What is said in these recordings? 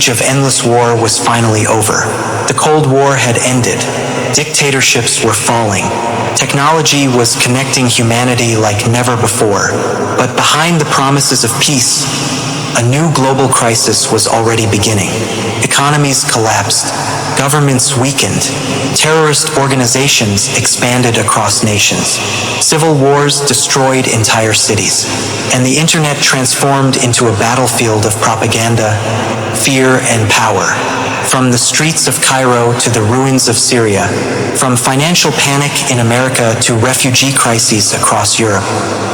age of endless war was finally over. The Cold War had ended. Dictatorships were falling. Technology was connecting humanity like never before. But behind the promises of peace, a new global crisis was already beginning. Economies collapsed. Governments weakened. Terrorist organizations expanded across nations. Civil wars destroyed entire cities. And the internet transformed into a battlefield of propaganda, fear, and power. From the streets of Cairo to the ruins of Syria, from financial panic in America to refugee crises across Europe,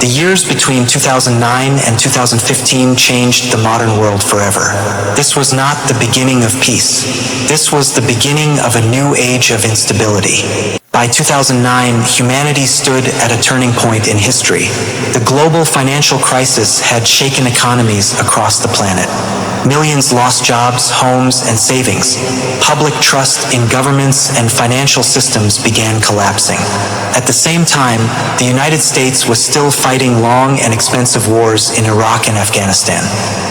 the years between 2009 and 2015 changed the modern world forever. This was not the beginning of peace. This was the beginning of a new age of instability. By 2009, humanity stood at a turning point in history. The global financial crisis had shaken economies across the planet. Millions lost jobs, homes, and savings. Public trust in governments and financial systems began collapsing. At the same time, the United States was still fighting long and expensive wars in Iraq and Afghanistan.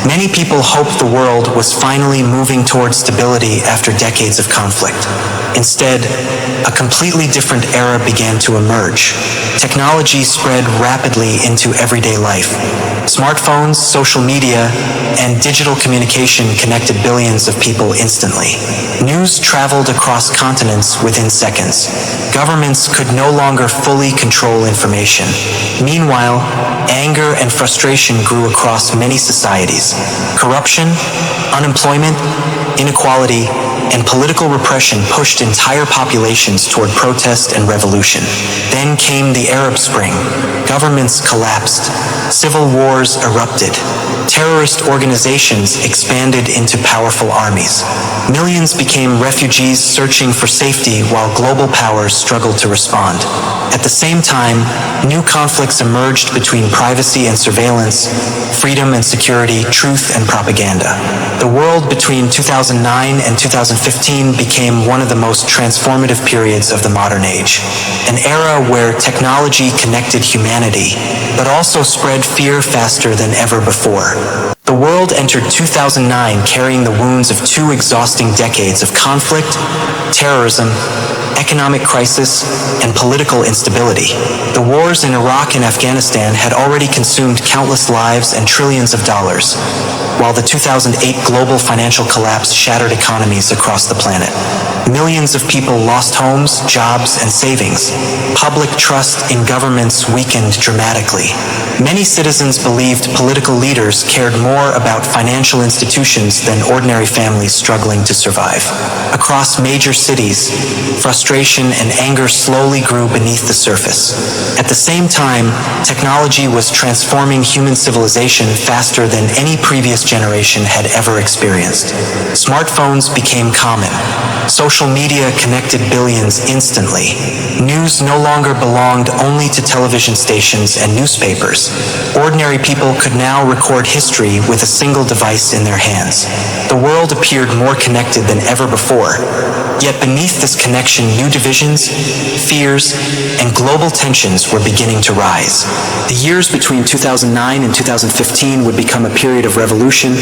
Many people hoped the world was finally moving toward stability after decades of conflict. Instead, a completely different era began to emerge. Technology spread rapidly into everyday life. Smartphones, social media, and digital communication connected billions of people instantly. News traveled across continents within seconds. Governments could no longer fully control information. Meanwhile, anger and frustration grew across many societies. Corruption, unemployment, inequality, and political repression pushed entire populations toward protest and revolution. Then came the Arab Spring. Governments collapsed. Civil wars erupted. Terrorist organizations expanded into powerful armies. Millions became refugees searching for safety while global powers struggled to respond. At the same time, new conflicts emerged between privacy and surveillance, freedom and security, truth and propaganda. The world between 2009 and 2015 became one of the most transformative periods of the modern age. An era where technology connected humanity, but also spread fear faster than ever before. The world entered 2009 carrying the wounds of two exhausting decades of conflict, terrorism, economic crisis, and political instability. The wars in Iraq and Afghanistan had already consumed countless lives and trillions of dollars, while the 2008 global financial collapse shattered economies across the planet. Millions of people lost homes, jobs, and savings. Public trust in governments weakened dramatically. Many citizens believed political leaders cared more about financial institutions than ordinary families struggling to survive. Across major cities, frustration and anger slowly grew beneath the surface. At the same time, technology was transforming human civilization faster than any previous generation had ever experienced. Smartphones became common. Social media connected billions instantly. News no longer belonged only to television stations and newspapers. Ordinary people could now record history with a single device in their hands. The world appeared more connected than ever before. Yet beneath this connection, new divisions, fears, and global tensions were beginning to rise. The years between 2009 and 2015 would become a period of revolution,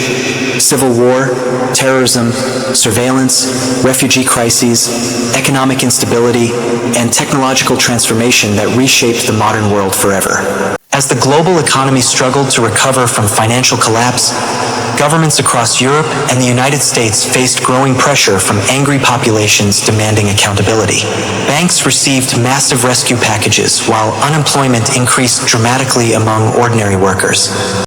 civil war, terrorism, surveillance, refugee crises, economic instability, and technological transformation that reshaped the modern world forever. As the global economy struggled to recover from financial collapse, governments across Europe and the United States faced growing pressure from angry populations demanding accountability. Banks received massive rescue packages while unemployment increased dramatically among ordinary workers.